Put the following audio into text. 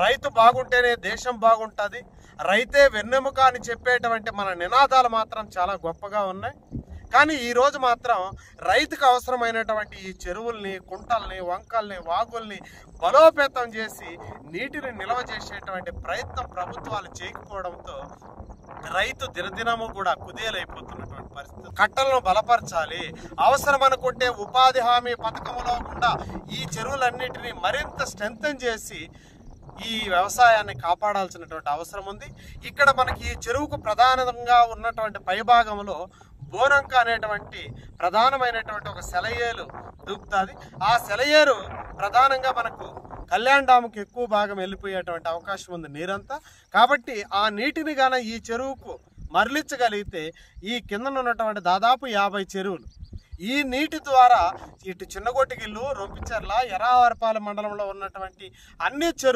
రైతు బాగుంటేనే దేశం బాగుంటుంది, రైతే వెన్నెముక అని చెప్పేటువంటి మన నినాదాలు మాత్రం చాలా గొప్పగా ఉన్నాయి. కానీ ఈరోజు మాత్రం రైతుకు అవసరమైనటువంటి ఈ చెరువుల్ని, కుంటల్ని, వంకల్ని, వాగుల్ని బలోపేతం చేసి నీటిని నిల్వ చేసేటువంటి ప్రయత్నం ప్రభుత్వాలు చేయకపోవడంతో రైతు దినదినము కూడా కుదేలైపోతున్నటువంటి పరిస్థితి. కట్టలను బలపరచాలి, అవసరం అనుకుంటే ఉపాధి హామీ పథకంలో కూడా ఈ చెరువులన్నిటినీ మరింత స్ట్రెంథెన్ చేసి ఈ వ్యవసాయాన్ని కాపాడాల్సినటువంటి అవసరం ఉంది. ఇక్కడ మనకి ఈ చెరువుకు ప్రధానంగా ఉన్నటువంటి పైభాగంలో బోనంక అనేటువంటి ప్రధానమైనటువంటి ఒక సెలయేరు దూకుతుంది. ఆ సెలయేరు ప్రధానంగా మనకు కళ్యాణ్ డాముకి ఎక్కువ భాగం వెళ్ళిపోయేటువంటి అవకాశం ఉంది నీరంతా. కాబట్టి ఆ నీటిని గాన ఈ చెరువుకు మరలించగలిగితే ఈ కింద ఉన్నటువంటి దాదాపు 50 చెరువులు ఈ నీటి ద్వారా ఇటు చిన్నగొట్టిగిల్లు, రొంపిచెర్ల, ఎర్రావరపాలెం మండలంలో ఉన్నటువంటి అన్ని చెరువులు